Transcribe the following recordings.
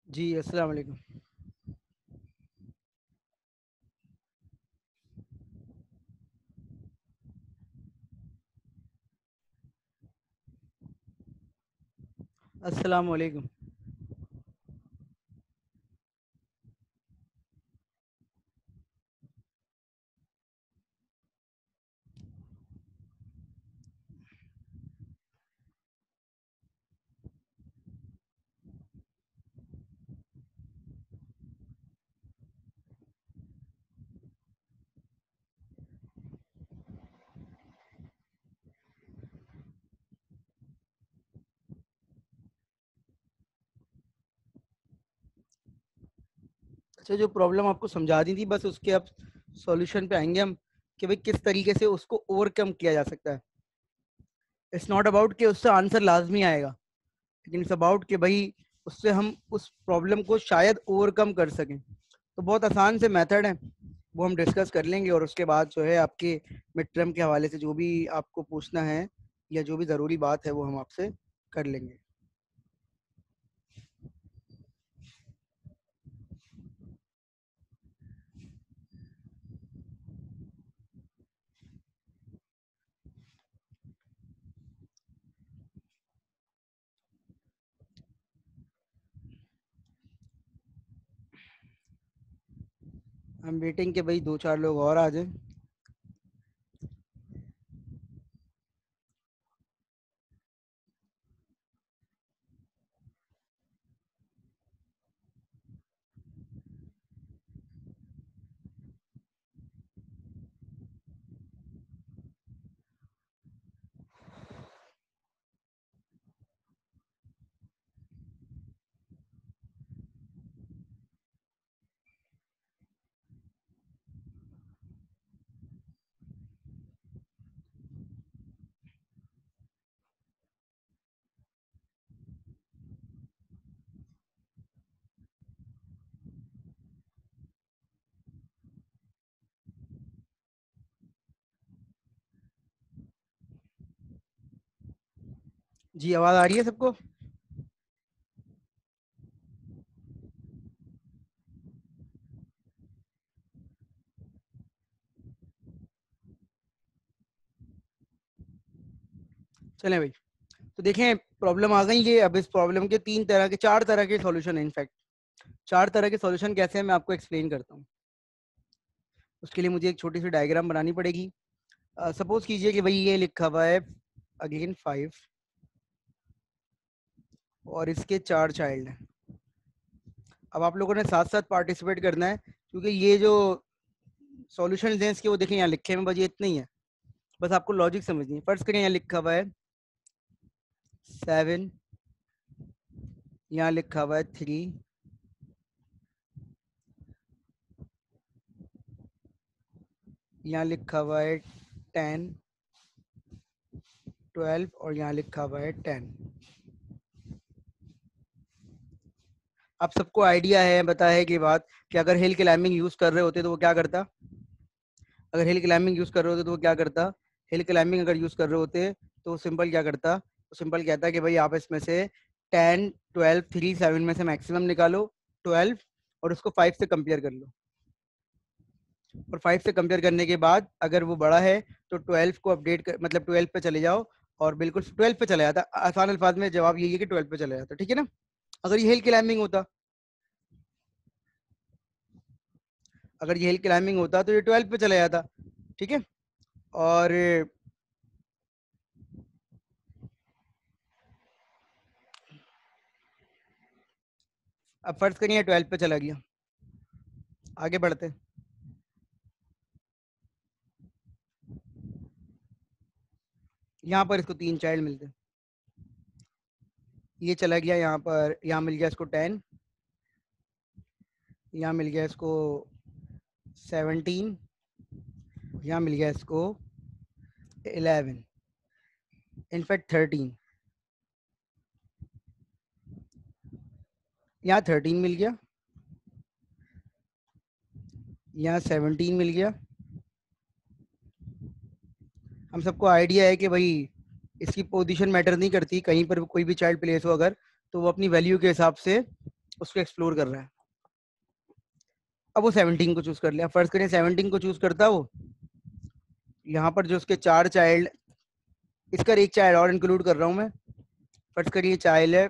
जी अस्सलाम वालेकुम। अस्सलाम वालेकुम। अच्छा, जो प्रॉब्लम आपको समझा दी थी बस उसके अब सॉल्यूशन पे आएंगे हम कि भाई किस तरीके से उसको ओवरकम किया जा सकता है। इट्स नॉट अबाउट कि उससे आंसर लाजमी आएगा, लेकिन इट्स अबाउट कि भाई उससे हम उस प्रॉब्लम को शायद ओवरकम कर सकें। तो बहुत आसान से मेथड है, वो हम डिस्कस कर लेंगे और उसके बाद जो है आपके मिड टर्म के हवाले से जो भी आपको पूछना है या जो भी ज़रूरी बात है वो हम आपसे कर लेंगे। हम वेटिंग के भाई दो चार लोग और आ जाएं। जी आवाज़ आ रही है सबको? चलें भाई, तो देखें प्रॉब्लम आ गई है। अब इस प्रॉब्लम के तीन तरह के चार तरह के सॉल्यूशन है। इनफैक्ट चार तरह के सॉल्यूशन कैसे हैं मैं आपको एक्सप्लेन करता हूँ। उसके लिए मुझे एक छोटी सी डायग्राम बनानी पड़ेगी। सपोज कीजिए कि भाई ये लिखा हुआ है अगेन 5 और इसके चार चाइल्ड हैं। अब आप लोगों ने साथ साथ पार्टिसिपेट करना है क्योंकि ये जो सॉल्यूशन हैं इसके वो देखें यहाँ लिखे हैं, बस ये इतना ही है। बस आपको लॉजिक समझनी है। फर्स्ट करें, यहाँ लिखा हुआ है 7, यहाँ लिखा हुआ है 3, यहाँ लिखा हुआ है 10, 12 और यहाँ लिखा हुआ है 10। आप सबको आइडिया है, पता है कि बात कि अगर हिल क्लाइंबिंग यूज़ कर रहे होते तो वो क्या करता? अगर हिल क्लाइंबिंग यूज़ कर रहे होते तो वो क्या करता? हिल क्लाइंबिंग अगर यूज़ कर रहे होते तो सिंपल क्या करता? तो सिंपल कहता कि भाई आप इसमें से 10, 12, 3, 7 में से मैक्सिमम निकालो 12 और उसको 5 से कंपेयर कर लो। और 5 से कंपेयर करने के बाद अगर वो बड़ा है तो 12 को अपडेट कर, मतलब 12 पे चले जाओ और बिल्कुल 12 पे चले जाता। आसान अल्फाज में जवाब यही है कि 12 पे चले जाता, ठीक है ना? अगर ये हिल क्लाइंबिंग होता, अगर ये हिल क्लाइंबिंग होता तो ये 12 पे चला जाता, ठीक है। और अब फर्ज करिए 12 पे चला गया, आगे बढ़ते हैं। यहाँ पर इसको 3 चाइल्ड मिलते हैं। ये चला गया यहाँ पर, यहाँ मिल गया इसको 10, यहाँ मिल गया इसको 17, यहाँ मिल गया इसको 11, इनफैक्ट 13, यहाँ 13 मिल गया, यहाँ 17 मिल गया। हम सबको आइडिया है कि भाई इसकी पोजीशन मैटर नहीं करती, कहीं पर कोई भी चाइल्ड प्लेस हो अगर, तो वो अपनी वैल्यू के हिसाब से उसको एक्सप्लोर कर रहा है। अब वो 17 को चूज कर लिया, फर्स्ट करें 17 को चूज करता वो, यहाँ पर जो उसके 4 चाइल्ड, इसका एक चाइल्ड और इंक्लूड कर रहा हूं मैं, फर्स्ट करिए चाइल्ड है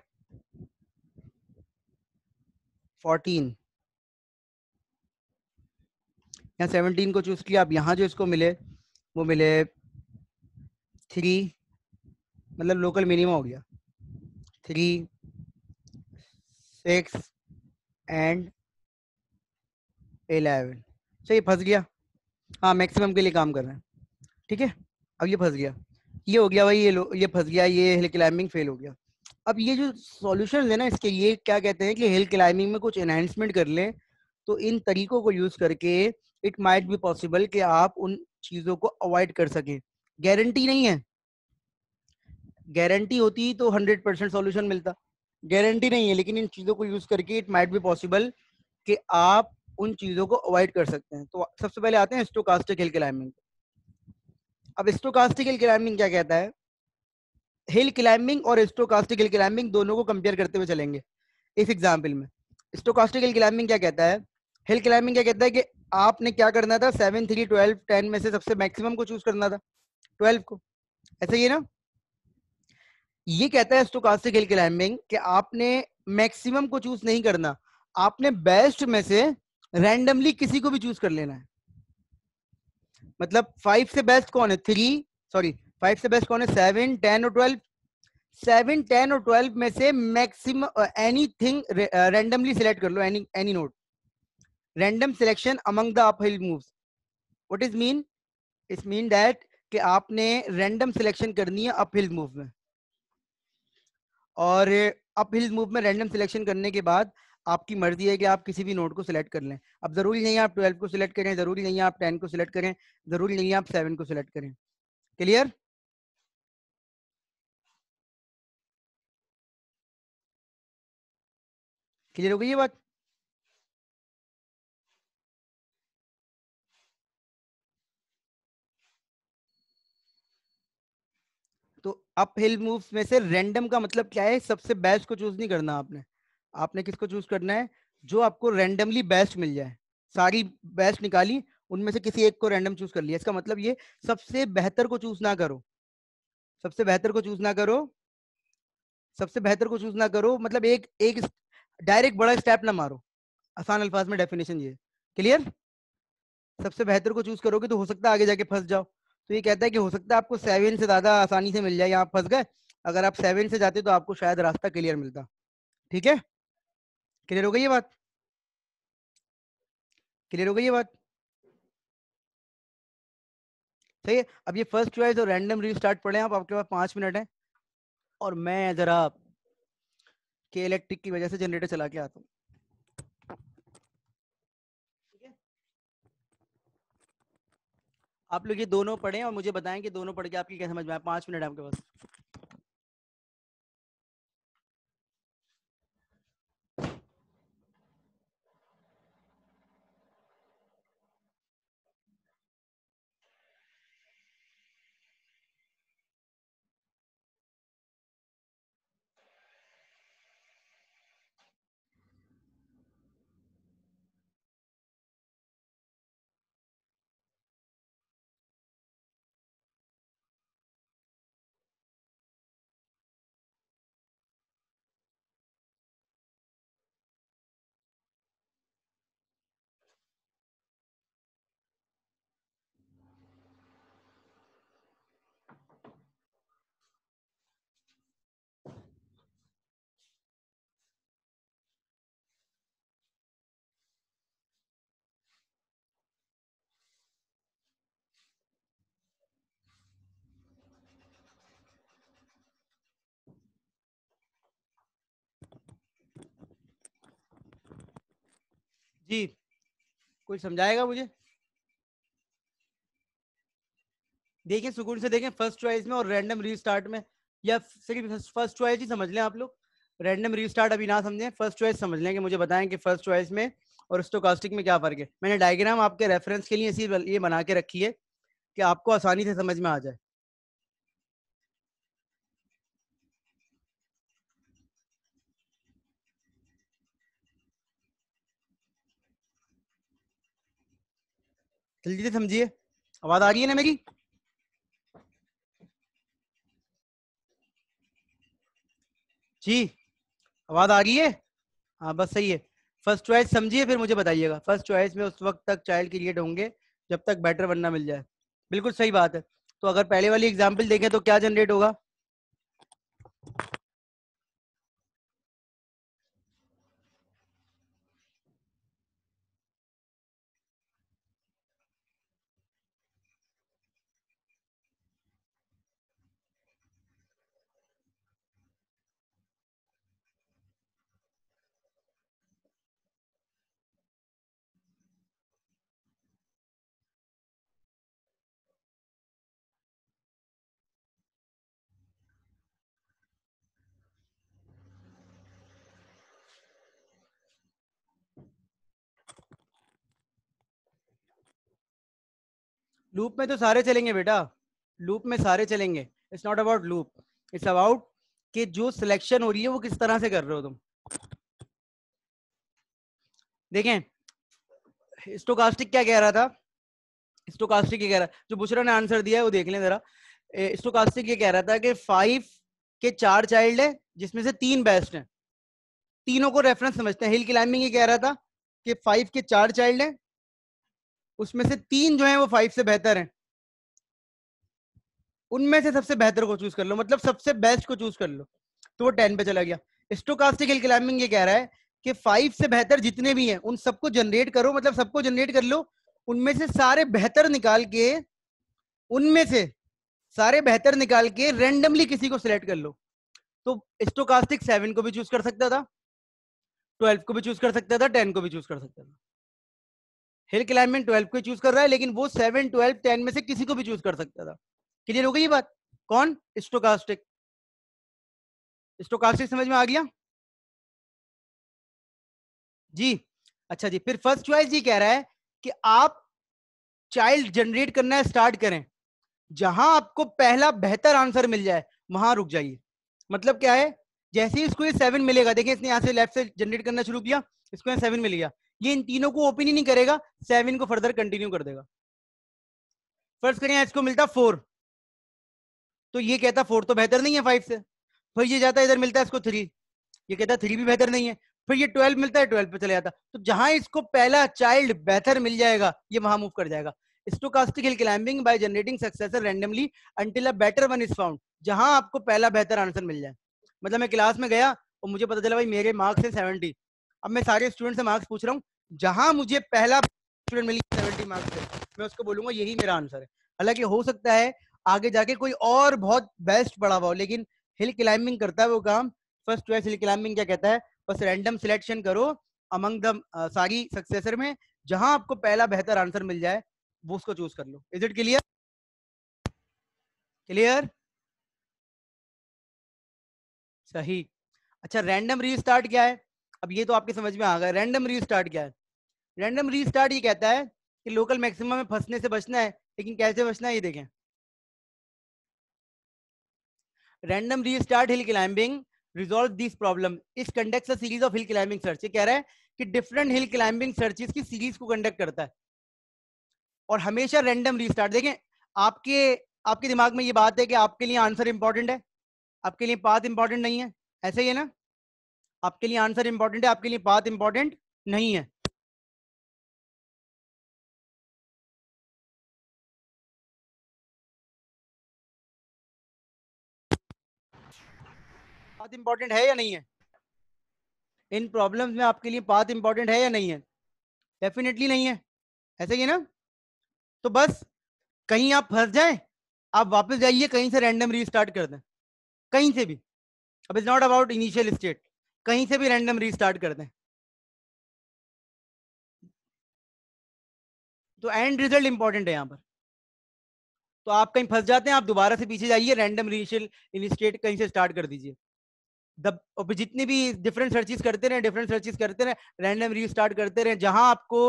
14, यहाँ 17 को चूज किया। अब यहाँ जो इसको मिले वो मिले 3, मतलब लोकल मिनिमम हो गया 3, 6 एंड 11। सही, फंस गया। हाँ, मैक्सिमम के लिए काम कर रहे हैं, ठीक है। अब ये फंस गया, ये हो गया भाई, ये फंस गया, ये हिल क्लाइंबिंग फेल हो गया। अब ये जो सॉल्यूशन है ना इसके, ये क्या कहते हैं कि हिल क्लाइंबिंग में कुछ एनहांसमेंट कर लें, तो इन तरीकों को यूज करके इट माइट बी पॉसिबल कि आप उन चीजों को अवॉइड कर सकें। गारंटी नहीं है, गारंटी होती तो 100% सॉल्यूशन मिलता, गारंटी नहीं है, लेकिन इन चीजों को यूज करके इट माइट बी पॉसिबल कि आप उन चीजों को अवॉइड कर सकते हैं। तो सबसे पहले आते हैं स्टोकास्टिक हिल क्लाइंबिंग। अब स्टोकास्टिक हिल क्लाइंबिंग क्या कहता है, हिल क्लाइंबिंग और स्टोकास्टिक हिल क्लाइंबिंग दोनों को कंपेयर करते हुए चलेंगे इस एग्जाम्पल में। स्टोकास्टिक हिल क्लाइंबिंग क्या कहता है, हिल क्लाइंबिंग क्या कहता है कि आपने क्या करना था, 7, 3, 12, 10 में से सबसे मैक्सिमम को चूज करना था, 12 को, ऐसा ही है ना। ये कहता है स्टोकास्टिक हिल क्लाइंबिंग कि आपने मैक्सिमम को चूज नहीं करना, आपने बेस्ट में से रैंडमली किसी को भी चूज कर लेना है। मतलब 5 से बेस्ट कौन है, 5 से बेस्ट कौन है, 7, 10 और 12। 7, 10 और 12 में से मैक्सिमम एनीथिंग रैंडमली सिलेक्ट कर लो, any node, random selection among the uphill moves. What is mean, is mean that कि आपने रैंडम सिलेक्शन करनी है अपहिल मूव में, और अपहिल मूव में रैंडम सिलेक्शन करने के बाद आपकी मर्जी है कि आप किसी भी नोड को सिलेक्ट कर लें। अब जरूरी नहीं है आप 12 को सिलेक्ट करें, जरूरी नहीं है आप 10 को सिलेक्ट करें, जरूरी नहीं है आप 7 को सिलेक्ट करें। क्लियर, क्लियर हो गई ये बात। तो अप हिल मूव्स में से रैंडम का मतलब क्या है, सबसे बेस्ट को चूज नहीं करना आपने, आपने किसको चूज करना है, जो आपको रैंडमली बेस्ट मिल जाए। सारी बेस्ट निकाली, उनमें से किसी एक को रैंडम चूज कर लिया, इसका मतलब ये सबसे बेहतर को चूज ना करो, सबसे बेहतर को चूज ना करो, सबसे बेहतर को चूज ना करो, मतलब एक एक डायरेक्ट बड़ा स्टेप ना मारो, आसान अल्फाज में डेफिनेशन ये। क्लियर, सबसे बेहतर को चूज करोगे तो हो सकता है आगे जाके फंस जाओ। तो ये कहता है कि हो सकता है आपको 7 से ज्यादा आसानी से मिल जाए, यहाँ फंस गए, अगर आप 7 से जाते तो आपको शायद रास्ता क्लियर मिलता। ठीक है, क्लियर हो गई ये बात, क्लियर हो गई ये बात, सही है। अब ये फर्स्ट चॉइस और रैंडम रीस्टार्ट पढ़े आप, आपके पास 5 मिनट है, और मैं जरा के इलेक्ट्रिक की वजह से जनरेटर चला के आता हूँ। ठीक है, आप लोग ये दोनों पढ़ें और मुझे बताएं कि दोनों पढ़ के आपकी क्या समझ में आया। 5 मिनट है आपके पास। जी, कोई समझाएगा मुझे। देखें सुकून से देखें, फर्स्ट चॉइस में और रैंडम रीस्टार्ट में, या सिर्फ फर्स्ट चॉइस ही समझ लें आप लोग, रैंडम रीस्टार्ट अभी ना समझें, फर्स्ट चॉइस समझ लें कि मुझे बताएं कि फर्स्ट चॉइस में और स्टोकास्टिक में क्या फर्क है। मैंने डायग्राम आपके रेफरेंस के लिए इसी ये बना के रखी है कि आपको आसानी से समझ में आ जाए। जल्दी से समझिए, आवाज आ रही है ना मेरी? जी आवाज आ रही है? हाँ बस सही है। फर्स्ट चॉइस समझिए फिर मुझे बताइएगा। फर्स्ट चॉइस में उस वक्त तक चाइल्ड क्रिएट होंगे जब तक बेटर बनना मिल जाए। बिल्कुल सही बात है। तो अगर पहले वाली एग्जाम्पल देखें तो क्या जनरेट होगा? लूप में तो सारे चलेंगे बेटा, लूप में सारे चलेंगे। It's not about loop, it's about कि जो सिलेक्शन हो रही है वो किस तरह से कर रहे हो तुम। देखें स्टोकास्टिक क्या कह रहा था, स्टोकास्टिक ये कह रहा, जो बुशरा ने आंसर दिया है वो देख लें जरा। स्टोकास्टिक ये कह रहा था कि 5 के 4 चाइल्ड है जिसमें से 3 बेस्ट हैं, तीनों को रेफरेंस समझते हैं। हिल क्लाइंबिंग ये कह रहा था कि 5 के 4 चाइल्ड हैं, उसमें से 3 जो हैं वो 5 से बेहतर हैं, उनमें से सबसे बेहतर को चूज कर लो, मतलब सबसे बेस्ट को चूज कर लो। तो वो 10 पे चला गया। स्टोकास्टिक हिल क्लाइंबिंग ये कह रहा है कि 5 से बेहतर जितने भी हैं उन सबको जनरेट करो, मतलब सबको जनरेट कर लो, उनमें से सारे बेहतर निकाल के, उनमें से सारे बेहतर निकाल के रेंडमली किसी को सिलेक्ट कर लो। तो स्टोकास्टिक 7 को भी चूज कर सकता था, 12 को भी चूज कर सकता था, 10 को भी चूज कर सकता था। हिल क्लाइंबिंग 12 को चूज कर रहा है, लेकिन वो 7, 12, 10 में से किसी को भी चूज कर सकता था। क्लियर हो गई ये बात? कौन? स्टोकास्टिक। स्टोकास्टिक समझ में आ गया जी? अच्छा जी, फिर फर्स्ट चॉइस जी कह रहा है कि आप चाइल्ड जनरेट करना स्टार्ट करें, जहां आपको पहला बेहतर आंसर मिल जाए वहां रुक जाइए। मतलब क्या है, जैसे ही इसको ये 7 मिलेगा, देखिए इसने यहां से लेफ्ट से जनरेट करना शुरू किया, इसको यहाँ 7 मिल गया, ये इन तीनों को ओपन ही नहीं करेगा, 7 को फर्दर कंटिन्यू कर देगा। फर्स्ट करें इसको मिलता 4, तो ये कहता 4 तो बेहतर नहीं है 5 से। फिर ये जाता है इधर मिलता है इसको 3, ये कहता है 3 भी बेहतर नहीं है। फिर ये 12 मिलता है, 12 पे चले जाता। तो जहां इसको पहला चाइल्ड बेहतर मिल जाएगा ये वहां मूव कर जाएगा। Stochastic hill climbing by generating successor randomly until a better one is found, जहां आपको पहला बेहतर आंसर मिल जाए। मतलब मैं क्लास में गया और मुझे पता चला भाई मेरे मार्क्स है 70, अब मैं सारे स्टूडेंट से मार्क्स पूछ रहा हूँ, जहां मुझे पहला स्टूडेंट मिली 70 मार्क्स है, मैं उसको बोलूंगा यही मेरा आंसर है। हालांकि हो सकता है आगे जाके कोई और बहुत बेस्ट पढ़ा हुआ हो, लेकिन हिल क्लाइंबिंग करता है वो काम। फर्स्ट चॉइस हिल क्लाइंबिंग क्या कहता है, बस रैंडम सिलेक्शन करो अमंग द सारी सक्सेसर में, जहां आपको पहला बेहतर आंसर मिल जाए वो उसको चूज कर लो। Is it clear? क्लियर? सही। अच्छा रैंडम रीस्टार्ट क्या है? अब ये तो आपके समझ में आ गया। रैंडम रीस्टार्ट क्या है? रैंडम रीस्टार्ट ये कहता है कि लोकल मैक्सिमम में फंसने से बचना है, लेकिन कैसे बचना है ये देखें। Random restart hill climbing resolve this problem is conducts a series of hill climbing search. ये कह रहा है कि डिफरेंट हिल क्लाइंबिंग सर्चेस की सीरीज को कंडक्ट करता है और हमेशा रैंडम रीस्टार्ट। देखें आपके आपके दिमाग में ये बात है कि आपके लिए आंसर इंपॉर्टेंट है, आपके लिए पाथ इंपॉर्टेंट नहीं है, ऐसे ही है ना? आपके लिए आंसर इंपॉर्टेंट है, आपके लिए पाथ इंपॉर्टेंट नहीं है। पाथ इंपॉर्टेंट है या नहीं है? इन प्रॉब्लम्स में आपके लिए पाथ इंपॉर्टेंट है या नहीं है? डेफिनेटली नहीं है, ऐसे ही है ना? तो बस कहीं आप फंस जाए, आप वापस जाइए कहीं से रैंडम रीस्टार्ट कर दें, कहीं से भी। अब it's not about initial state, कहीं से भी रैंडम रीस्टार्ट कर दें, तो एंड रिजल्ट इंपॉर्टेंट है यहाँ पर। तो आप कहीं फंस जाते हैं, आप दोबारा से पीछे जाइए, रैंडम इनिशियल स्टेट कहीं से स्टार्ट कर दीजिए। जितनी भी डिफरेंट सर्चेस करते रहे, डिफरेंट सर्चेस करते रहे, रैंडम रीस्टार्ट करते रहे, जहां आपको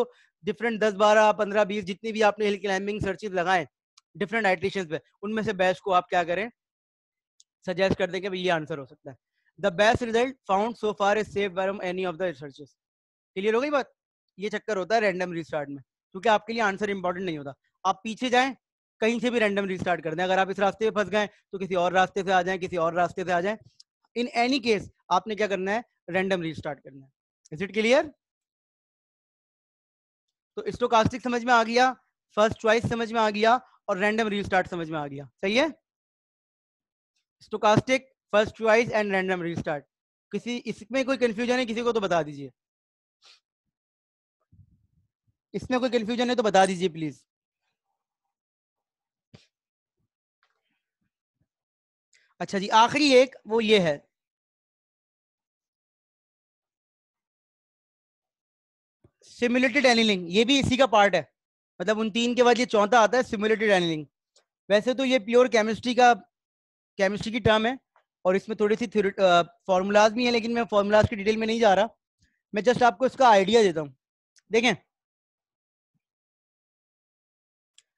डिफरेंट 10, 12, 15, 20 जितनी भी आपने हिल क्लाइंबिंग सर्चेस लगाए डिफरेंट आइट्रेशंस पे, उनमें से बेस्ट को आप क्या करें, सजेस्ट कर देंगे भाई ये आंसर हो सकता है। The best result found so far is save from any of the searches. Clear हो गई बात? ये चक्कर होता है रैंडम रीस्टार्ट में। क्योंकि आपके लिए आंसर इंपॉर्टेंट नहीं होता। आप पीछे जाएं, कहीं से भी रैंडम रीस्टार्ट कर दें। अगर आप इस रास्ते पे फंस गए तो किसी और रास्ते से आ जाएं, किसी और रास्ते से आ जाएं। इन एनी केस आपने क्या करना है, रैंडम रीस्टार्ट करना है। Is it clear? तो स्टोकास्टिक समझ में आ गया, फर्स्ट चॉइस समझ में आ गया, और रैंडम रीस्टार्ट समझ में आ गया। सही है? Stochastic, first choice and random restart. किसी इसमें कोई कंफ्यूजन है किसी को तो बता दीजिए। इसमें कोई कंफ्यूजन है तो बता दीजिए प्लीज। अच्छा जी, आखिरी एक वो ये है, सिमुलेटेड एनीलिंग। ये भी इसी का पार्ट है, मतलब उन तीन के बाद ये चौथा आता है, सिमुलेटेड एनीलिंग। वैसे तो ये प्योर केमिस्ट्री का, केमिस्ट्री की टर्म है, और इसमें थोड़ी सी फॉर्मूलाज भी है, लेकिन मैं फॉर्मूलाज की डिटेल में नहीं जा रहा। मैं जस्ट आपको इसका आइडिया देता हूँ। देखें,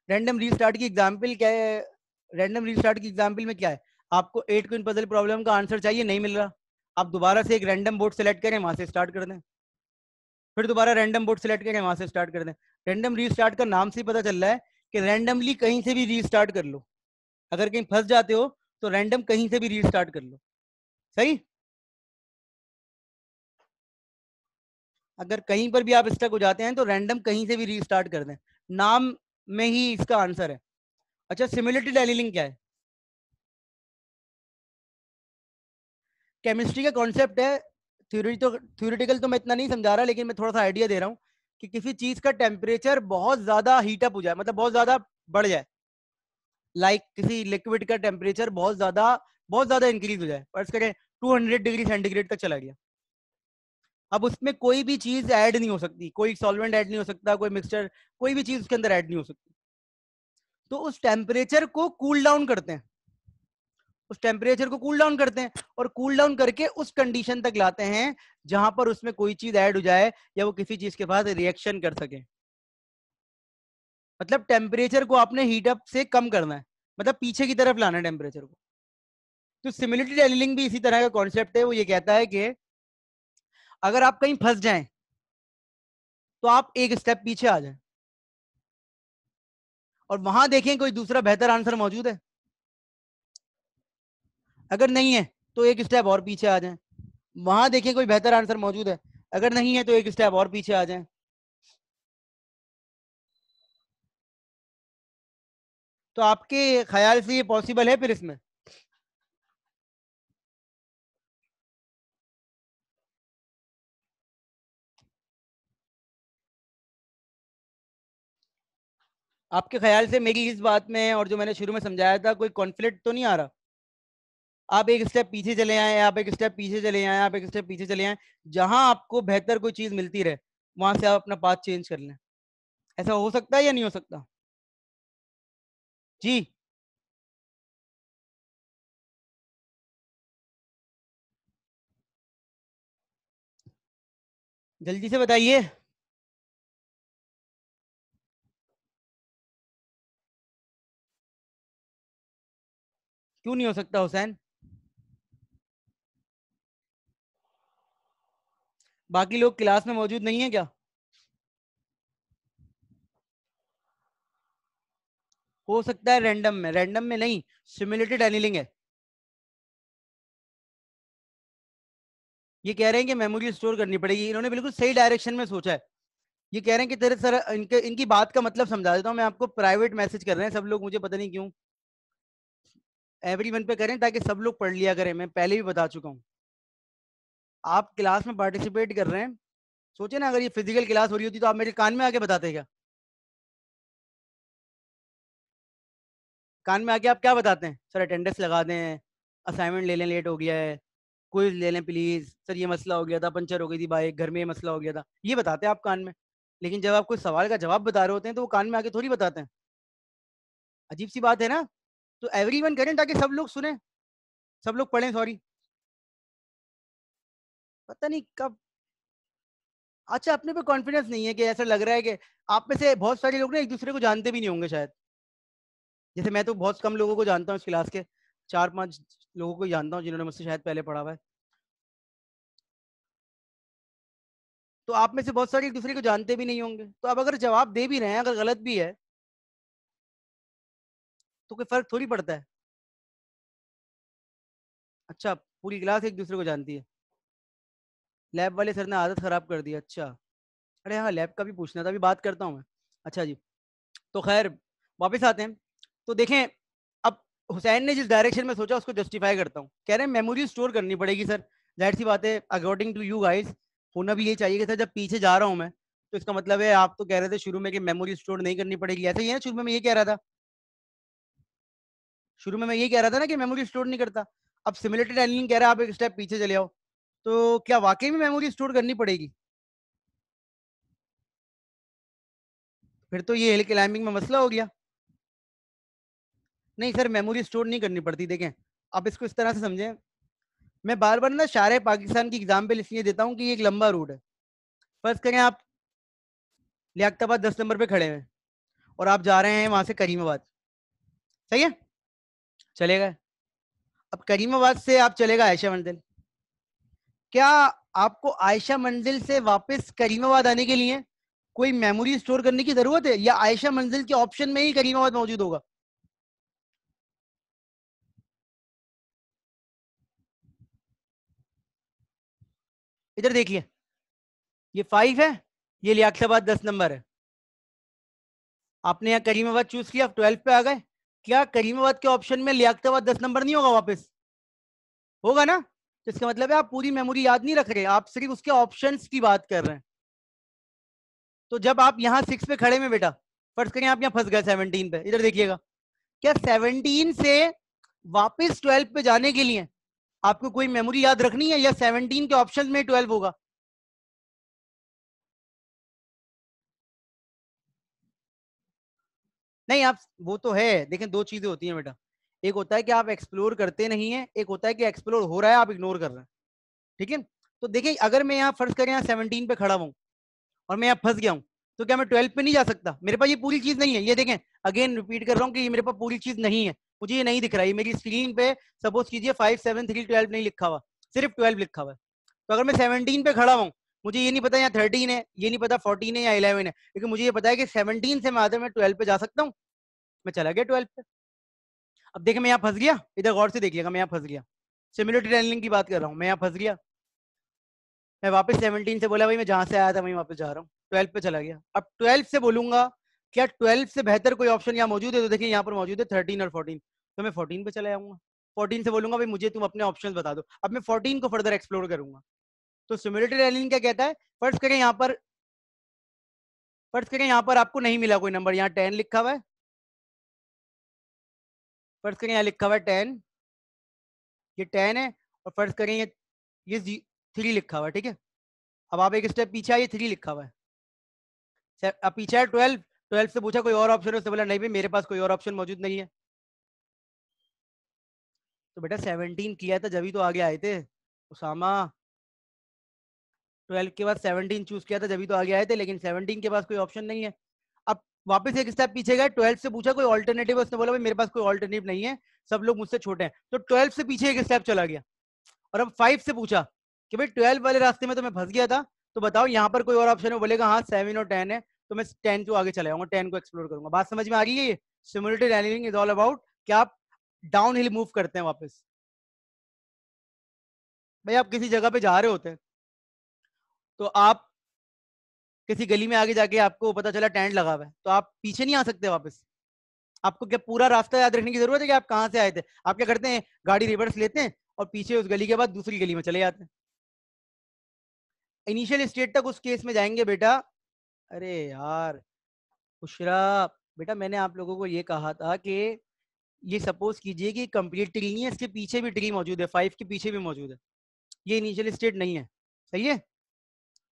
रैंडम रीस्टार्ट की एग्जांपल क्या है? रैंडम रीस्टार्ट की एग्जांपल में क्या है, आपको 8 क्वीन पजल प्रॉब्लम का आंसर चाहिए, नहीं मिल रहा, आप दोबारा से एक रैंडम बोर्ड सेलेक्ट करें, वहां से स्टार्ट कर दें। फिर दोबारा रैंडम बोर्ड सेलेक्ट करें, वहां से स्टार्ट कर दें। रैंडम रीस्टार्ट का नाम से ही पता चल रहा है कि रैंडमली कहीं से भी रीस्टार्ट कर लो। अगर कहीं फंस जाते हो तो रैंडम कहीं से भी रीस्टार्ट कर लो। सही? अगर कहीं पर भी आप स्टक हो जाते हैं तो रैंडम कहीं से भी रीस्टार्ट कर दें, नाम में ही इसका आंसर है। अच्छा, सिमुलेटेड एनीलिंग क्या है? केमिस्ट्री का कॉन्सेप्ट है, थ्योरी तो थ्योरेटिकल तो मैं इतना नहीं समझा रहा, लेकिन मैं थोड़ा सा आइडिया दे रहा हूँ कि किसी चीज का टेम्परेचर बहुत ज्यादा हीट अप हो जाए, मतलब बहुत ज्यादा बढ़ जाए। किसी लिक्विड का टेम्परेचर बहुत ज्यादा इंक्रीज हो जाए, फर्ज करें 200 डिग्री सेंटीग्रेड तक चला गया। अब उसमें कोई भी चीज ऐड नहीं हो सकती, कोई सॉल्वेंट ऐड नहीं हो सकता, कोई मिक्सचर, कोई भी चीज उसके अंदर ऐड नहीं हो सकती। तो उस टेम्परेचर को कूल डाउन करते हैं, उस टेम्परेचर को कूल डाउन करते हैं, और कूल डाउन करके उस कंडीशन तक लाते हैं जहां पर उसमें कोई चीज ऐड हो जाए या वो किसी चीज के साथ रिएक्शन कर सके। मतलब टेम्परेचर को आपने हीट अप से कम करना है, मतलब पीछे की तरफ लाना है टेम्परेचर को। तो सिमुलेटेड एनीलिंग भी इसी तरह का कॉन्सेप्ट है। वो ये कहता है कि अगर आप कहीं फंस जाएं तो आप एक स्टेप पीछे आ जाएं, और वहां देखें कोई दूसरा बेहतर आंसर मौजूद है। अगर नहीं है तो एक स्टेप और पीछे आ जाएं, वहां देखें कोई बेहतर आंसर मौजूद है। अगर नहीं है तो एक स्टेप और पीछे आ जाएं। तो आपके ख्याल से ये पॉसिबल है फिर इसमें? आपके ख्याल से मेरी इस बात में और जो मैंने शुरू में समझाया था कोई कॉन्फ्लिक्ट तो नहीं आ रहा? आप एक स्टेप पीछे चले आए, आप एक स्टेप पीछे चले आए, आप एक स्टेप पीछे चले आए, जहां आपको बेहतर कोई चीज मिलती रहे वहां से आप अपना पाथ चेंज कर लें। ऐसा हो सकता है या नहीं हो सकता? जी, जल्दी से बताइए। क्यों नहीं हो सकता हुसैन? बाकी लोग क्लास में मौजूद नहीं है क्या? हो सकता है रैंडम में, रैंडम में नहीं, सिमुलेटेड एनीलिंग है। ये कह रहे हैं कि मेमोरी स्टोर करनी पड़ेगी। इन्होंने बिल्कुल सही डायरेक्शन में सोचा है। ये कह रहे हैं कि तेरे सर इनके इनकी बात का मतलब समझा देता हूँ मैं आपको। प्राइवेट मैसेज कर रहे हैं सब लोग मुझे, पता नहीं क्यों। एवरीवन पे करें ताकि सब लोग पढ़ लिया करें, मैं पहले भी बता चुका हूँ। आप क्लास में पार्टिसिपेट कर रहे हैं, सोचे ना अगर ये फिजिकल क्लास हो रही होती तो आप मेरे कान में आके बताते क्या? कान में आके आप क्या बताते हैं? सर अटेंडेंस लगा दें, असाइनमेंट ले लें, लेट हो गया है, क्विज ले लें प्लीज, सर ये मसला हो गया था, पंचर हो गई थी बाइक, घर में ये मसला हो गया था, ये बताते हैं आप कान में। लेकिन जब आप कोई सवाल का जवाब बता रहे होते हैं तो वो कान में आके थोड़ी बताते हैं। अजीब सी बात है ना? तो एवरीवन करें ताकि सब लोग सुने, सब लोग पढ़ें, सॉरी। पता नहीं कब। अच्छा, अपने पे कॉन्फिडेंस नहीं है कि ऐसा लग रहा है कि आप में से बहुत सारे लोग ना एक दूसरे को जानते भी नहीं होंगे शायद। जैसे मैं तो बहुत कम लोगों को जानता हूँ इस क्लास के, 4-5 लोगों को ही जानता हूँ जिन्होंने मुझसे शायद पहले पढ़ा हुआ है। तो आप में से बहुत सारे एक दूसरे को जानते भी नहीं होंगे, तो अब अगर जवाब दे भी रहे हैं, अगर गलत भी है तो कोई फर्क थोड़ी पड़ता है। अच्छा, पूरी क्लास एक दूसरे को जानती है। लैब वाले सर ने आदत खराब कर दी, अच्छा। अरे हाँ, लैब का भी पूछना था, अभी बात करता हूँ मैं। अच्छा जी, तो खैर वापस आते हैं। तो देखें, अब हुसैन ने जिस डायरेक्शन में सोचा उसको जस्टिफाई करता हूँ। कह रहे हैं मेमोरी स्टोर करनी पड़ेगी सर। जाहिर सी बात है, अकॉर्डिंग टू यू गाइस होना भी ये चाहिए कि सर जब पीछे जा रहा हूँ मैं, तो इसका मतलब है आप तो कह रहे थे शुरू में कि मेमोरी स्टोर नहीं करनी पड़ेगी, ऐसा ही है ना? शुरू में मैं ये कह रहा था, शुरू में मैं ये कह रहा था ना कि मेमोरी स्टोर नहीं करता। अब सिमुलेटेड एनीलिंग कह रहा है आप एक स्टेप पीछे चले आओ, तो क्या वाकई में मेमोरी स्टोर करनी पड़ेगी? फिर तो ये हिल क्लाइंबिंग में मसला हो गया। नहीं सर, मेमोरी स्टोर नहीं करनी पड़ती। देखें, आप इसको इस तरह से समझें, मैं बार बार ना शारे पाकिस्तान की एग्जाम्पल इसलिए देता हूँ कि ये एक लंबा रूट है। फर्ज करें आप लियाकताबाद 10 नंबर पे खड़े हैं और आप जा रहे हैं वहां से करीमाबाद, सही है? चले गए। अब करीमाबाद से आप चलेगा आयशा मंजिल। क्या आपको आयशा मंजिल से वापस करीमाबाद आने के लिए कोई मेमोरी स्टोर करने की जरूरत है, या आयशा मंजिल के ऑप्शन में ही करीमाबाद मौजूद होगा? इधर देखिए, ये 5 है, ये लियाकताबाद 10 नंबर है। आपने यहाँ करीमाबाद चूज किया, 12 पे आ गए। क्या करीमाबाद के ऑप्शन में लियाकताबाद 10 नंबर नहीं होगा वापस? होगा ना? तो इसका मतलब है आप पूरी मेमोरी याद नहीं रख रहे, आप सिर्फ उसके ऑप्शंस की बात कर रहे हैं। तो जब आप यहाँ 6 पे खड़े में बेटा, फर्ज करें आप यहाँ फंस गए 17 पे, इधर देखिएगा, क्या 17 से वापस 12 पे जाने के लिए आपको कोई मेमोरी याद रखनी है, या 17 के ऑप्शन में 12 होगा? नहीं, आप वो तो है। देखें, दो चीजें होती हैं बेटा, एक होता है कि आप एक्सप्लोर करते नहीं है, एक होता है कि एक्सप्लोर हो रहा है आप इग्नोर कर रहे हैं। ठीक है? तो देखिए, अगर मैं यहाँ फर्ज करें यहाँ 17 पे खड़ा हूँ और मैं यहाँ फंस गया हूँ, तो क्या मैं 12 पे नहीं जा सकता? मेरे पास ये पूरी चीज नहीं है, ये देखें, अगेन रिपीट कर रहा हूँ कि ये मेरे पास पूरी चीज नहीं है, मुझे ये नहीं दिख रहा है मेरी स्क्रीन पे। सपोज कीजिए 5 7 3 12 नहीं लिखा हुआ, सिर्फ 12 लिखा हुआ है। तो अगर मैं 17 पे खड़ा हूँ, मुझे ये नहीं पता यहाँ 13 है, ये नहीं पता 14 है या 11 है, लेकिन मुझे ये पता है कि 17 से मैं 12 पे जा सकता हूँ। मैं चला गया 12 पे। अब देखिए, मैं यहाँ फंस गया, इधर गौर से देखिएगा, मैं यहाँ फंस गया। सिमुलेटेड टनलिंग की बात कर रहा हूँ, मैं यहाँ फंस गया। मैं वापस 17 से बोला भाई मैं जहां से आया था वहीं वापस जा रहा हूँ, 12 पे चला गया। अब 12 से बोलूंगा क्या 12 से बेहतर कोई ऑप्शन यहाँ मौजूद है? तो देखिए यहाँ पर मौजूद है 13 और 14, तो मैं 14 पे चला जाऊंगा। 14 से बोलूंगा भाई मुझे तुम अपने ऑप्शंस बता दो, अब मैं 14 को फर्दर एक्सप्लोर करूंगा। तो सिमुलेटेड एलियन क्या कहता है, फर्स्ट करें यहाँ पर, फर्स्ट करें यहाँ पर आपको नहीं मिला कोई नंबर, यहाँ 10 लिखा हुआ है। फर्स्ट करें यहाँ लिखा हुआ है 10, ये 10 है। और फर्स्ट करें ये 3 लिखा हुआ है, ठीक है? अब आप एक स्टेप पीछे आइए, 3 लिखा हुआ है। अब पीछे है 12, 12 से पूछा कोई और ऑप्शन है, उसने बोला नहीं भाई मेरे पास कोई और ऑप्शन मौजूद नहीं है। तो बेटा 17 किया था जब ही तो आगे आए थे उसामा। 12 के बाद 17 चूज किया था जब ही तो आगे आए थे, लेकिन 17 के पास कोई ऑप्शन नहीं है। अब वापस एक स्टेप पीछे गए, 12 से पूछा कोई ऑल्टरनेटिव, उसने बोला भाई मेरे पास कोई ऑल्टरनेटिव नहीं है, सब लोग मुझसे छोटे हैं। तो 12 से पीछे एक स्टेप चला गया। और अब 5 से पूछा कि भाई 12 वाले रास्ते में तो मैं फंस गया था, तो बताओ यहाँ पर कोई और ऑप्शन है? बोलेगा हाँ 7 और 10 है, तो मैं 10 को आगे चला जाऊंगा, 10 को एक्सप्लोर करूंगा। बात समझ में आ रही है? ये simulated annealing is all about कि आप डाउन हिल मूव करते हैं वापस। भाई आप किसी जगह पे जा रहे होते हैं, तो आप किसी गली में आगे जाके आपको पता चला टेंट लगा हुआ है, तो आप पीछे नहीं आ सकते वापस। आपको क्या पूरा रास्ता याद रखने की जरूरत है कि आप कहाँ से आए थे? आप क्या करते हैं, गाड़ी रिवर्स लेते हैं और पीछे उस गली के बाद दूसरी गली में चले जाते हैं। इनिशियल स्टेट तक उस केस में जाएंगे बेटा। अरे यार बुशरा, बेटा मैंने आप लोगों को ये कहा था कि ये सपोज कीजिए कि कंप्लीट ट्री नहीं है, इसके पीछे भी ट्री मौजूद है, 5 के पीछे भी मौजूद है, ये इनिशियल स्टेट नहीं है। सही है?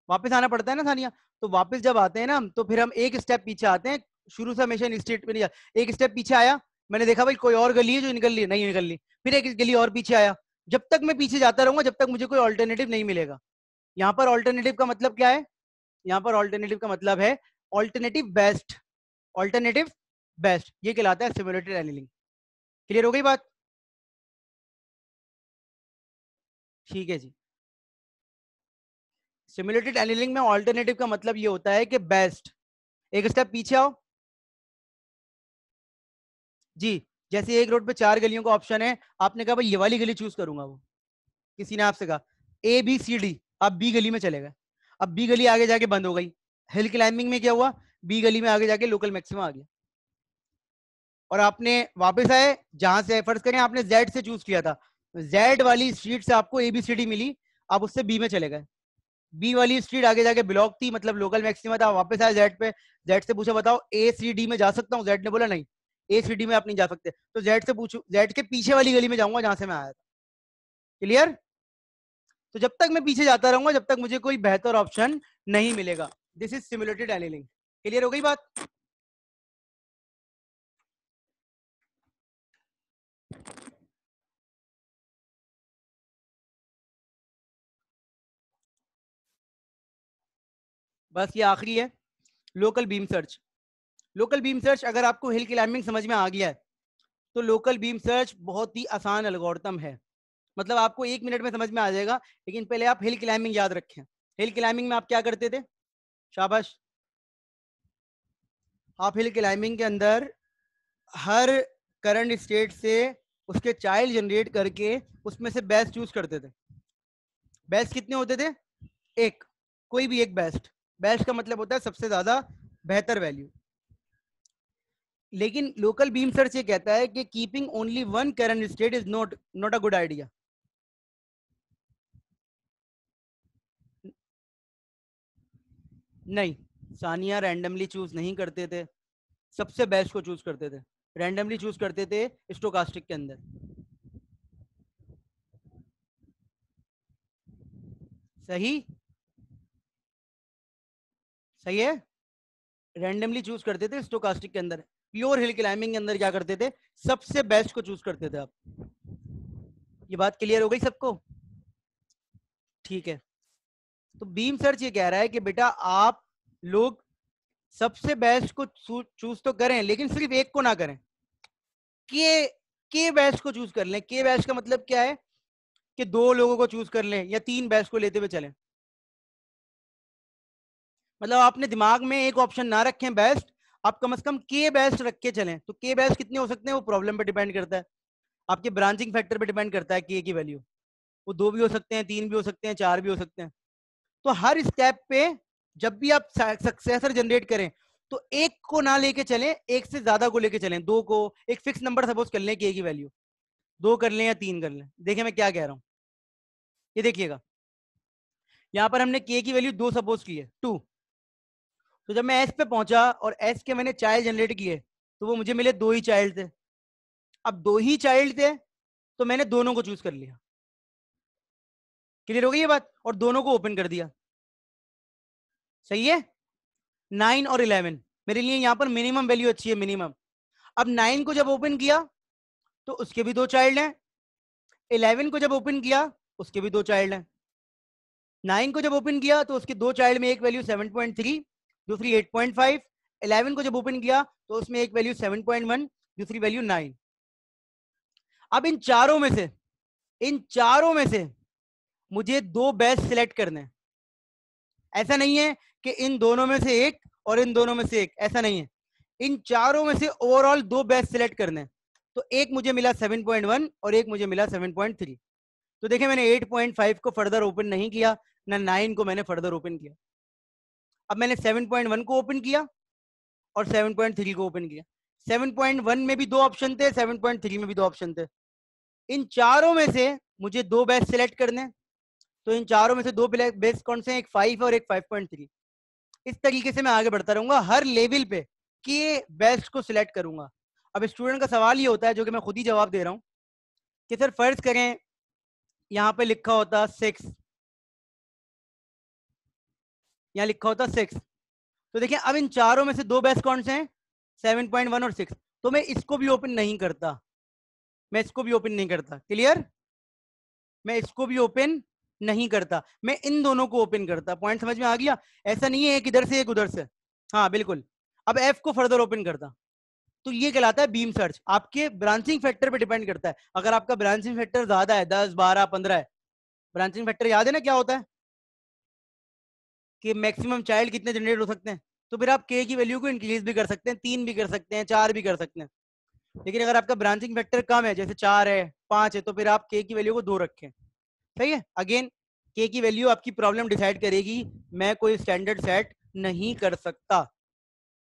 वापस आना पड़ता है ना सानिया। तो वापस जब आते हैं ना हम, तो फिर हम एक स्टेप पीछे आते हैं, शुरू से हमेशा इन स्टेट पे नहीं जाते। एक स्टेप पीछे आया, मैंने देखा भाई कोई और गली है जो निकल ली, नहीं निकल ली, फिर एक गली और पीछे आया। जब तक मैं पीछे जाता रहूंगा जब तक मुझे कोई ऑल्टरनेटिव नहीं मिलेगा। यहाँ पर ऑल्टरनेटिव का मतलब क्या है? यहाँ पर ऑल्टरनेटिव का मतलब है ऑल्टरनेटिव बेस्ट। ऑल्टरनेटिव बेस्ट ये कहलाता है सिमुलेटेड एनीलिंग। क्लियर हो गई बात? ठीक है जी। सिमुलेटेड एनीलिंग में ऑल्टरनेटिव का मतलब ये होता है कि बेस्ट। एक स्टेप पीछे आओ जी। जैसे एक रोड पे 4 गलियों का ऑप्शन है, आपने कहा भाई ये वाली गली चूज करूंगा, वो किसी ने आपसे कहा ए बी सी डी, आप बी गली में चले गए। अब बी गली आगे जाके बंद हो गई। हिल क्लाइंबिंग में क्या हुआ, बी गली में आगे जाके लोकल मैक्सिमम आ गया, और आपने वापस आए जहां से फर्ज करें आपने जेड से चूज किया था, जेड वाली स्ट्रीट से आपको एबीसीडी मिली, आप उससे बी में चले गए। बी वाली स्ट्रीट आगे जाके ब्लॉक थी, मतलब लोकल मैक्सिमा था, वापस आया जेड पे। जेड से पूछा बताओ ए सी डी में जा सकता हूँ, जेड ने बोला नहीं, ए सी डी में आप नहीं जा सकते। तो जेड से पूछू, जेड के पीछे वाली गली में जाऊंगा जहां से मैं आया था। क्लियर? तो जब तक मैं पीछे जाता रहूंगा जब तक मुझे कोई बेहतर ऑप्शन नहीं मिलेगा। This is simulated annealing. Clear हो गई बात? बस ये आखिरी है, local beam search. Local beam search अगर आपको हिल क्लाइंबिंग समझ में आ गया है तो लोकल बीम सर्च बहुत ही आसान एल्गोरिथम है, मतलब आपको 1 मिनट में समझ में आ जाएगा। लेकिन पहले आप हिल क्लाइंबिंग याद रखें। हिल क्लाइंबिंग में आप क्या करते थे? शाबाश। आप हिल क्लाइंबिंग के अंदर हर करंट स्टेट से उसके चाइल्ड जनरेट करके उसमें से बेस्ट चूज करते थे। बेस्ट कितने होते थे? एक, कोई भी एक बेस्ट। बेस्ट का मतलब होता है सबसे ज्यादा बेहतर वैल्यू। लेकिन लोकल बीम सर्च ये कहता है कि keeping only one current state is not not a good idea. नहीं, सानिया रैंडमली चूज नहीं करते थे, सबसे बेस्ट को चूज करते थे। रैंडमली चूज करते थे स्टोकास्टिक के अंदर। सही? सही है। रैंडमली चूज करते थे स्टोकास्टिक के अंदर। प्योर हिल क्लाइंबिंग के अंदर क्या करते थे? सबसे बेस्ट को चूज करते थे आप। ये बात क्लियर हो गई सबको? ठीक है। तो बीम सर्च ये कह रहा है कि बेटा आप लोग सबसे बेस्ट को चूज तो करें, लेकिन सिर्फ एक को ना करें। के बेस्ट को चूज कर लें। के बेस्ट का मतलब क्या है कि 2 लोगों को चूज कर लें या 3 बेस्ट को लेते हुए चलें। मतलब आपने दिमाग में एक ऑप्शन ना रखें बेस्ट, आप कम से कम के बेस्ट रख के चलें। तो के बेस्ट कितने हो सकते हैं वो प्रॉब्लम पे डिपेंड करता है, आपके ब्रांचिंग फैक्टर पे डिपेंड करता है के की वैल्यू। वो 2 भी हो सकते हैं, 3 भी हो सकते हैं, 4 भी हो सकते हैं। तो हर स्टेप पे जब भी आप सक्सेसर जनरेट करें तो एक को ना लेके चलें, एक से ज्यादा को लेके चलें। 2 को, एक फिक्स नंबर सपोज कर लें के की वैल्यू 2 कर लें या 3 कर लें। देखिए मैं क्या कह रहा हूं, ये देखिएगा यहां पर हमने के की वैल्यू 2 सपोज की है, 2। तो जब मैं एस पे पहुंचा और एस के मैंने चाइल्ड जनरेट किए तो वो मुझे मिले 2 ही चाइल्ड थे। अब 2 ही चाइल्ड थे तो मैंने दोनों को चूज कर लिया। क्लियर हो गई ये बात? और दोनों को ओपन कर दिया। सही है? 9 और 11 मेरे लिए यहां पर मिनिमम वैल्यू अच्छी है, मिनिमम। अब 9 को जब ओपन किया तो उसके भी 2 चाइल्ड हैं। 11 को जब ओपन किया उसके भी 2 चाइल्ड हैं। 9 को जब ओपन किया तो उसके 2 चाइल्ड में एक वैल्यू 7.3, दूसरी 8.5। 11 को जब ओपन किया तो उसमें एक वैल्यू 7.1, दूसरी वैल्यू 9। अब इन चारों में से मुझे 2 बेस्ट सिलेक्ट करने हैं। ऐसा नहीं है कि इन दोनों में से एक और इन दोनों में से एक, ऐसा नहीं है। इन चारों में से ओवरऑल 2 बेस्ट सिलेक्ट करने हैं। तो एक मुझे मिला 7.1 और एक मुझे मिला 7.3। तो देखिए मैंने 8.5 को फर्दर ओपन नहीं किया, ना 9 को मैंने फर्दर ओपन किया। अब मैंने 7.1 को ओपन किया और 7.3 को ओपन किया। 7.1 में भी 2 ऑप्शन थे, 7.3 में भी 2 ऑप्शन थे। इन चारों में से मुझे 2 बेस्ट सिलेक्ट करने। तो इन चारों में से 2 बेस्ट कौन से हैं? एक 5 और एक 5.3। इस तरीके से मैं आगे बढ़ता रहूंगा, हर लेवल पे के बेस्ट को सिलेक्ट करूंगा। अब स्टूडेंट का सवाल ये होता है, जो कि मैं खुद ही जवाब दे रहा हूं, कि सर फर्ज करें यहां पे लिखा होता 6, यहां लिखा होता 6। तो देखिए अब इन चारों में से 2 बेस्ट कौन से हैं? 7.1 और 6। तो मैं इसको भी ओपन नहीं करता, मैं इसको भी ओपन नहीं करता। क्लियर? मैं इसको भी ओपन नहीं करता, मैं इन दोनों को ओपन करता। पॉइंट समझ में आ गया? ऐसा नहीं है एक इधर से एक उधर से। हाँ बिल्कुल। अब एफ को फर्दर ओपन करता। तो ये कहलाता है बीम सर्च। आपके ब्रांचिंग फैक्टर पे डिपेंड करता है। अगर आपका ब्रांचिंग फैक्टर ज्यादा है, 10, 12, 15 है, ब्रांचिंग फैक्टर याद है ना क्या होता है? कि मैक्सिमम चाइल्ड कितने जनरेट हो सकते हैं, तो फिर आप के की वैल्यू को इंक्रीज भी कर सकते हैं, 3 भी कर सकते हैं, 4 भी कर सकते हैं। लेकिन अगर आपका ब्रांचिंग फैक्टर कम है, जैसे 4 है, 5 है, तो फिर आप के की वैल्यू को 2 रखें। सही है। अगेन के की वैल्यू आपकी प्रॉब्लम डिसाइड करेगी, मैं कोई स्टैंडर्ड सेट नहीं कर सकता।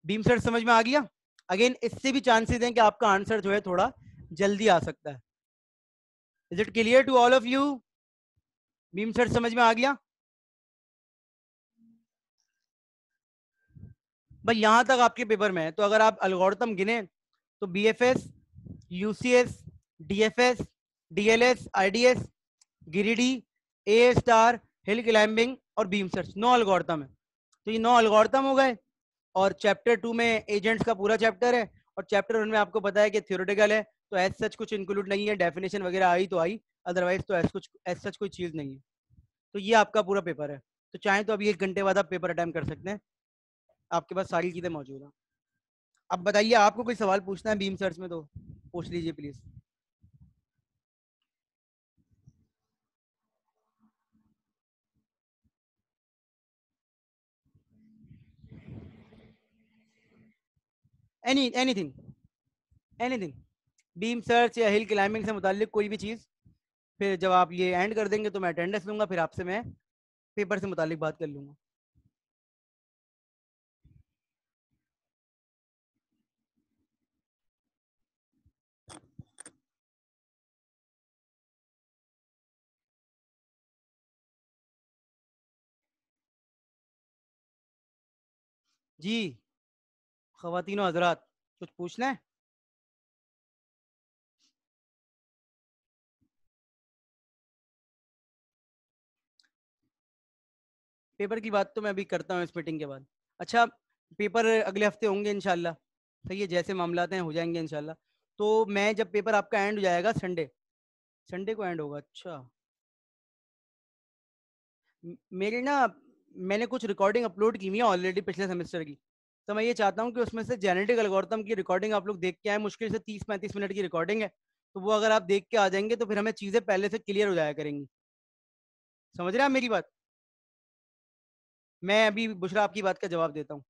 बीम सर्च समझ में आ गया। अगेन इससे भी चांसेस हैं कि आपका आंसर जो है थोड़ा जल्दी आ सकता है। Is it clear to all of you? Beam search समझ में आ गया भाई? यहां तक आपके पेपर में है, तो अगर आप एल्गोरिथम गिने तो BFS, UCS, DFS, DLS, IDS, greedy, A star, hill climbing और बीम सर्च, 9 एल्गोरिथम है। तो ये 9 एल्गोरिथम हो गए। और चैप्टर 2 में एजेंट्स का पूरा चैप्टर है, और चैप्टर 1 में आपको पता है कि थ्योरेटिकल है, तो एज सच कुछ इंक्लूड नहीं है, डेफिनेशन वगैरह आई तो आई, अदरवाइज तो एज सच कोई चीज नहीं है। तो ये आपका पूरा पेपर है। तो चाहे तो अभी 1 घंटे बाद आप पेपर अटेम्प्ट कर सकते हैं, आपके पास सारी चीजें मौजूद हैं। अब बताइए, आपको कोई सवाल पूछना है बीम सर्च में तो पूछ लीजिए please. Anything, anything, beam search या हिल क्लाइंबिंग से मुतालिक कोई भी चीज। फिर जब आप ये एंड कर देंगे तो मैं अटेंडेंस लूंगा, फिर आपसे मैं पेपर से मुतालिक बात कर लूंगा। जी, ख्वातीन हजरात, कुछ पूछना है? पेपर की बात तो मैं अभी करता हूँ इस मीटिंग के बाद। अच्छा, पेपर अगले हफ्ते होंगे इंशाल्लाह। सही है, जैसे मामलात हैं हो जाएंगे इंशाल्लाह। तो मैं जब पेपर आपका एंड हो जाएगा संडे, संडे को एंड होगा। अच्छा, मेरी ना, मैंने कुछ रिकॉर्डिंग अपलोड की हुई है ऑलरेडी पिछले सेमेस्टर की। तो मैं ये चाहता हूँ कि उसमें से जेनेटिक एल्गोरिथम की रिकॉर्डिंग आप लोग देख के आए। मुश्किल से 30-35 मिनट की रिकॉर्डिंग है, तो वो अगर आप देख के आ जाएंगे तो फिर हमें चीज़ें पहले से क्लियर हो जाया करेंगी। समझ रहे हैं आप मेरी बात? मैं अभी बुशरा आपकी बात का जवाब देता हूँ।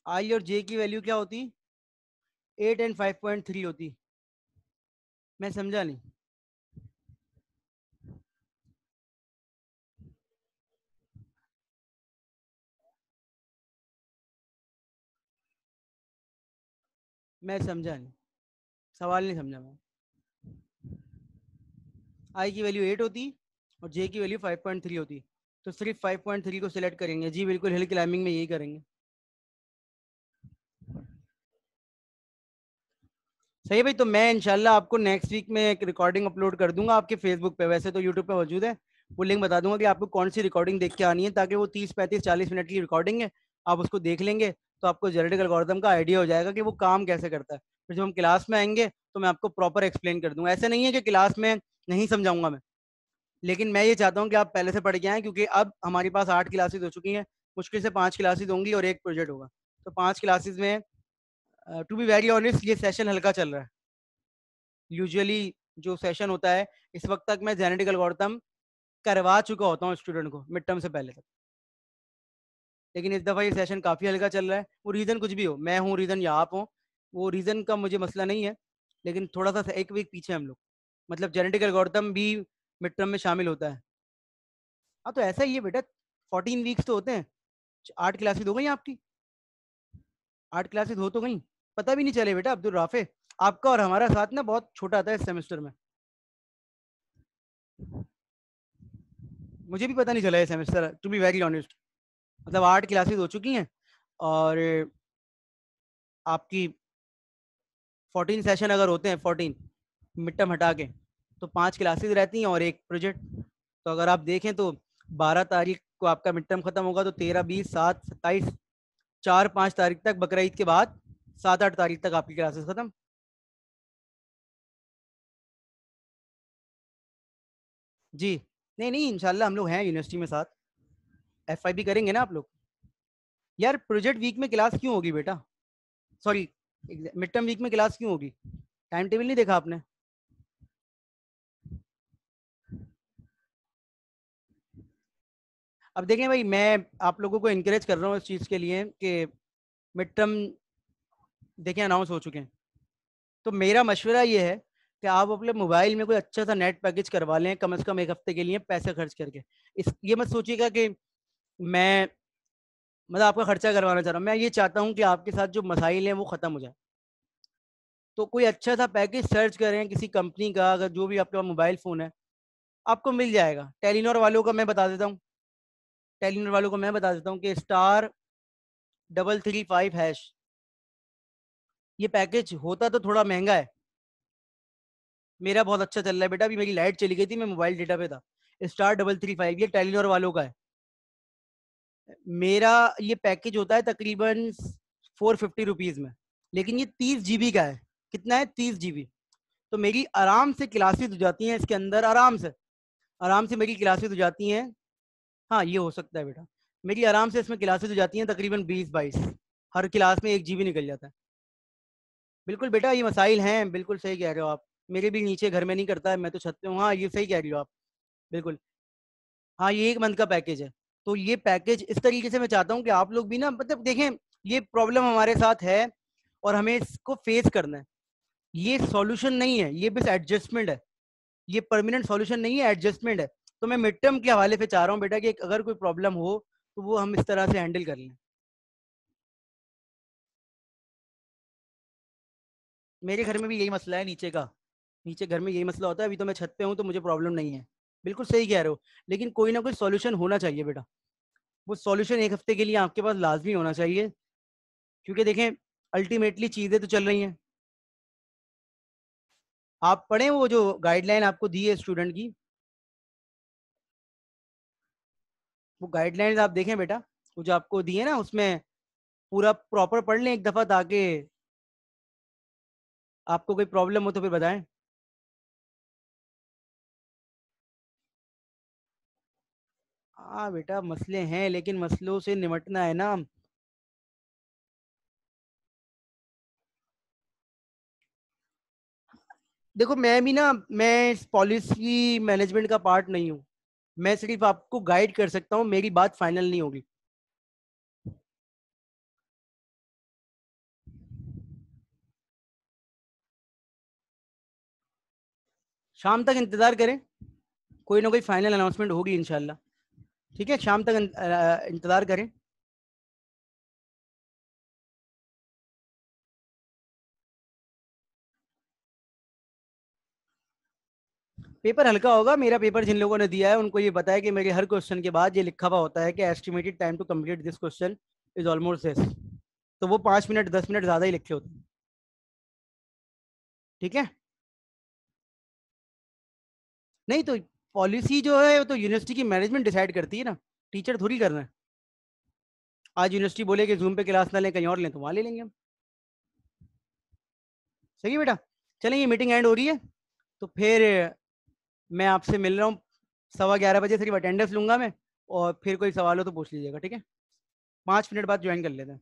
आई और जे की वैल्यू क्या होती? 8 एंड 5.3 होती। मैं समझा नहीं। मैं समझा नहीं, सवाल नहीं समझा मैं। आई की वैल्यू 8 होती और जे की वैल्यू 5.3 होती, तो सिर्फ 5.3 को सिलेक्ट करेंगे। जी बिल्कुल, हिल क्लाइंबिंग में यही करेंगे। सही है भाई, तो मैं इंशाल्लाह आपको नेक्स्ट वीक में एक रिकॉर्डिंग अपलोड कर दूंगा आपके फेसबुक पे, वैसे तो यूट्यूब पे मौजूद है। वो लिंक बता दूंगा कि आपको कौन सी रिकॉर्डिंग देख के आनी है, ताकि वो 30-35-40 मिनट की रिकॉर्डिंग है, आप उसको देख लेंगे तो आपको जेनेटिक एल्गोरिथम का आइडिया हो जाएगा कि वो काम कैसे करता है। फिर जब हम क्लास में आएंगे तो मैं आपको प्रॉपर एक्सप्लेन कर दूंगा। ऐसे नहीं है कि क्लास में नहीं समझाऊंगा मैं, लेकिन मैं ये चाहता हूँ कि आप पहले से पढ़ के आएँ, क्योंकि अब हमारी पास 8 क्लासेज हो चुकी हैं। मुश्किल से 5 क्लासेज होंगी और एक प्रोजेक्ट होगा। तो 5 क्लासेज में, टू बी वेरी ऑनेस्ट, ये सेशन हल्का चल रहा है। यूजुअली जो सेशन होता है, इस वक्त तक मैं जेनेटिक एल्गोरिथम करवा चुका होता हूँ स्टूडेंट को मिड टर्म से पहले तक। लेकिन इस दफ़ा ये सेशन काफ़ी हल्का चल रहा है। वो रीज़न कुछ भी हो, मैं हूँ रीज़न या आप हो, वो रीज़न का मुझे मसला नहीं है। लेकिन थोड़ा सा 1 वीक पीछे हम लोग, मतलब जेनेटिक एल्गोरिथम भी मिड टर्म में शामिल होता है। हाँ, तो ऐसा ही है बेटा, 14 वीक्स तो होते हैं। 8 क्लासेज हो गई आपकी, 8 क्लासेज हो तो गई, पता भी नहीं चले बेटा। अब्दुल राफे, आपका और हमारा साथ ना बहुत छोटा था इस सेमेस्टर में। मुझे भी पता नहीं चला ये semester, to be very honest. मतलब 8 क्लासेस हो चुकी हैं, और आपकी 14 सेशन अगर होते हैं, 14 मिड टर्म हटा के, तो 5 क्लासेस रहती हैं और एक प्रोजेक्ट। तो अगर आप देखें तो 12 तारीख को आपका मिड टर्म खत्म होगा, तो 13, 20, 7, 27, 4-5 तारीख तक, बकरा ईद के बाद 7-8 तारीख तक आपकी क्लासेस खत्म। जी, नहीं नहीं, इंशाल्लाह हम लोग हैं यूनिवर्सिटी में साथ। FIB करेंगे ना आप लोग? यार प्रोजेक्ट वीक में क्लास क्यों होगी बेटा, सॉरी मिड टर्म वीक में क्लास क्यों होगी, टाइम टेबल नहीं देखा आपने? अब देखें भाई, मैं आप लोगों को इनकरेज कर रहा हूँ इस चीज़ के लिए कि मिड टर्म देखें अनाउंस हो चुके हैं, तो मेरा मशवरा ये है कि आप अपने मोबाइल में कोई अच्छा सा नेट पैकेज करवा लें, कम से कम एक हफ्ते के लिए पैसे खर्च करके। इस ये मत सोचिएगा कि मैं मतलब आपका खर्चा करवाना चाह रहा हूँ, मैं ये चाहता हूँ कि आपके साथ जो मसाइल हैं वो ख़त्म हो जाए। तो कोई अच्छा सा पैकेज सर्च करें किसी कंपनी का, अगर जो भी आपके पास मोबाइल फ़ोन है आपको मिल जाएगा। टेलीनॉर वालों का मैं बता देता हूँ, टेलीनॉर वालों को मैं बता देता हूँ कि *335#, ये पैकेज होता तो थोड़ा महंगा है, मेरा बहुत अच्छा चल रहा है बेटा। अभी मेरी लाइट चली गई थी, मैं मोबाइल डेटा पे था। *335, ये टेलीनॉर वालों का है। मेरा ये पैकेज होता है तकरीबन 450 रुपीज़ में, लेकिन ये 30 GB का है। कितना है? 30 GB। तो मेरी आराम से क्लासेस हो जाती हैं इसके अंदर, आराम से मेरी क्लासेस हो जाती हैं। हाँ ये हो सकता है बेटा, मेरी आराम से इसमें क्लासेस हो जाती हैं तकरीबन 20-22, हर क्लास में 1 GB निकल जाता है। बिल्कुल बेटा, ये मसाइल हैं, बिल्कुल सही कह रहे हो आप। मेरे भी नीचे घर में नहीं करता है, मैं तो छत पे हूँ। हाँ ये सही कह रही हो आप, बिल्कुल। हाँ ये 1 मंथ का पैकेज है। तो ये पैकेज इस तरीके से मैं चाहता हूँ कि आप लोग भी ना, मतलब देखें, ये प्रॉब्लम हमारे साथ है और हमें इसको फेस करना है। ये सॉल्यूशन नहीं है, ये बस एडजस्टमेंट है, ये परमानेंट सॉल्यूशन नहीं है, एडजस्टमेंट है। तो मैं मिड टर्म के हवाले से चाह रहा हूँ बेटा कि अगर कोई प्रॉब्लम हो तो वो हम इस तरह से हैंडल कर लें। मेरे घर में भी यही मसला है नीचे का, नीचे घर में यही मसला होता है। अभी तो मैं छत पे हूँ तो मुझे प्रॉब्लम नहीं है। बिल्कुल सही कह रहे हो, लेकिन कोई ना कोई सॉल्यूशन होना चाहिए बेटा। वो सॉल्यूशन एक हफ्ते के लिए आपके पास लाजमी होना चाहिए, क्योंकि देखें अल्टीमेटली चीज़ें तो चल रही हैं। आप पढ़ें वो जो गाइडलाइन आपको दी है स्टूडेंट की, वो गाइडलाइंस आप देखें बेटा, वो जो आपको दी है ना, उसमें पूरा प्रॉपर पढ़ लें एक दफ़ा, ताकि आपको कोई प्रॉब्लम हो तो फिर बताएं। हाँ बेटा मसले हैं, लेकिन मसलों से निपटना है ना। देखो मैं भी ना, मैं इस पॉलिसी मैनेजमेंट का पार्ट नहीं हूँ, मैं सिर्फ आपको गाइड कर सकता हूँ, मेरी बात फाइनल नहीं होगी। शाम तक इंतजार करें, कोई ना कोई फाइनल अनाउंसमेंट होगी इंशाल्लाह। ठीक है, शाम तक इंतजार करें। पेपर हल्का होगा, मेरा पेपर जिन लोगों ने दिया है उनको ये पता है कि मेरे हर क्वेश्चन के बाद ये लिखा हुआ होता है कि estimated time to complete this question is almost this. तो वो 5 मिनट 10 मिनट ज़्यादा ही लिखे होते हैं। ठीक है, नहीं तो पॉलिसी जो है वो तो यूनिवर्सिटी की मैनेजमेंट डिसाइड करती है ना, टीचर थोड़ी कर रहे हैं। आज यूनिवर्सिटी बोले कि जूम पे क्लास ना लें, कहीं और लें, तो वहाँ ले लेंगे हम। सही है बेटा, चलें ये मीटिंग एंड हो रही है, तो फिर मैं आपसे मिल रहा हूँ 11:15 बजे, सिर्फ अटेंडेंस लूंगा मैं, और फिर कोई सवाल हो तो पूछ लीजिएगा। ठीक है, 5 मिनट बाद ज्वाइन कर लेते हैं।